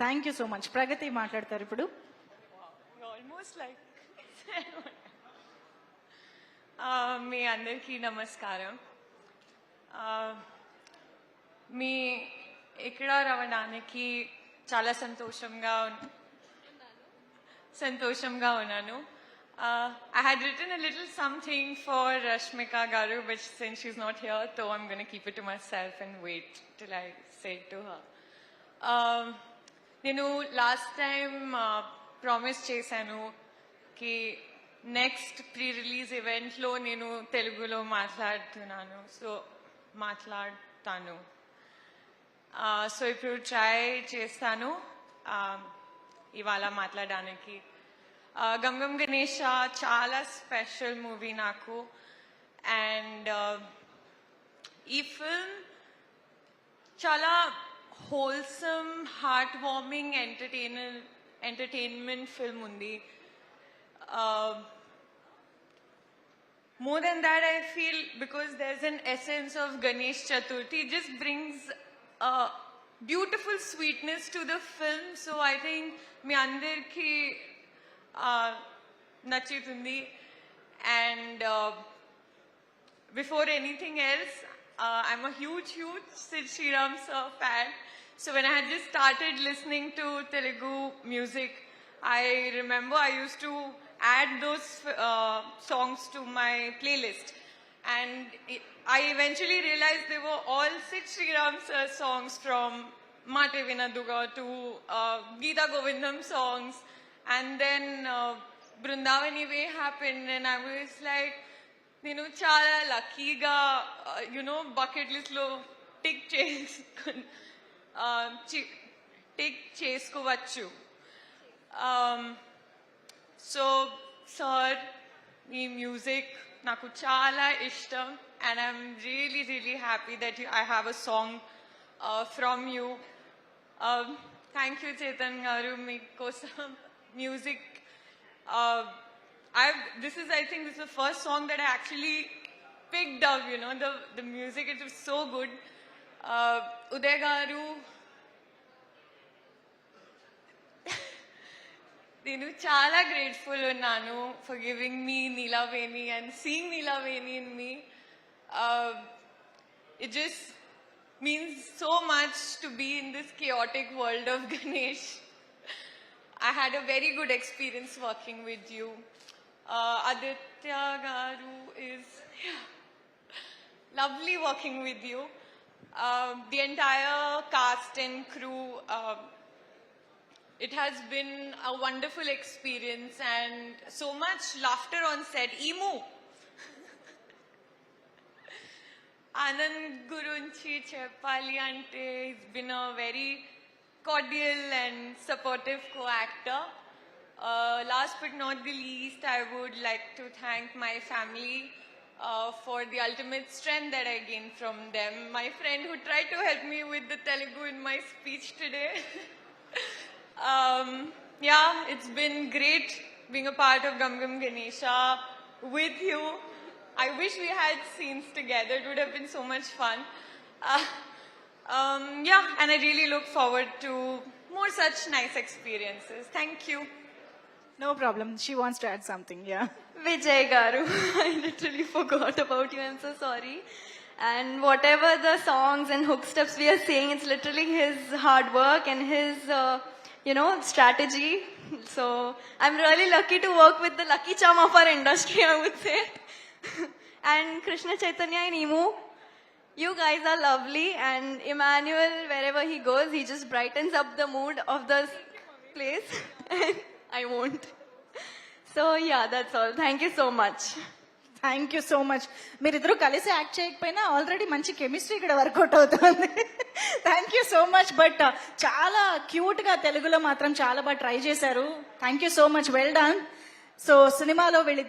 Thank you so much. Pragati మాట్లాడతారు ఇప్పుడు. Almost like మీ అందరికీ నమస్కారం. మీ ఇక్కడ రావడానికి చాలా సంతోషంగా ఉన్నాను. I had written a little something for Rashmika Garu, but since she's not here, so I'm going to keep it to myself and wait till I say it to her. నేను last time promise చేశాను కి next pre release ఈవెంట్లో నేను తెలుగులో మాట్లాడతాను. So ఇప్పుడు try చేస్తాను ఇవాళ మాట్లాడడానికి. గమ్ గమ్ గణేష చాలా స్పెషల్ మూవీ నాకు. అండ్ ఈ ఫిల్మ్ చాలా wholesome, heart warming, entertainment film ఉంది. More than that, I feel because there's an essence of Ganesh Chaturthi, it just brings a beautiful sweetness to the film. So I think me andarki nachitundi. And before anything else, I'm a huge Sid Sriram sir fan. So when I had just started listening to Telugu music, I remember I used to add those songs to my playlist, and I eventually realized they were all Sid Sriram sir songs, from Mate Vinaduga to Geeta Govindam songs, and then Brindavani Way happened, and I was like, నేను చాలా లక్కీగా bucket లిస్ట్లో tick చేసుకోవచ్చు. So sir, మీ music నాకు చాలా ఇష్టం, and I'm really happy that I have a song from you. Thank you Chetan గారు, మీకోసం music. This is the first song that I actually picked up, the music, it was so good. Uday garu, nenu chala grateful unnanu for giving me Neelaveni and seeing Neelaveni in me. It just means so much to be in this chaotic world of Ganesh. I had a very good experience working with you. Aditya Garu is lovely working with you. The entire cast and crew, it has been a wonderful experience, and so much laughter on set. Emu Anand Gurunchi Cheppali ante, he's been a very cordial and supportive co-actor. Last but not the least, I would like to thank my family for the ultimate strength that I gained from them. My friend who tried to help me with the Telugu in my speech today. It's been great being a part of Gum Gum Ganesha with you. I wish we had scenes together. It would have been so much fun. And I really look forward to more such nice experiences. Thank you. No problem. She wants to add something. Yeah. Vijay Garu, I literally forgot about you. I'm so sorry. And whatever the songs and hook steps we are saying, it's literally his hard work and his, strategy. So I'm really lucky to work with the lucky charm of our industry, I would say. And Krishna Chaitanya and Emu, you guys are lovely. And Emmanuel, wherever he goes, he just brightens up the mood of the place. I won't. So that's all. Thank you so much. Thank you so much. మీరిద్దరూ కలిసి act చేయకపోయినా already మంచి chemistry ఇక్కడ work out అవుతుంది. Thank you so much. But చాలా క్యూట్గా తెలుగులో మాత్రం చాలా బాగా ట్రై చేశారు. Thank you so much. Well done. So సినిమాలో వీళ్ళిద్దరు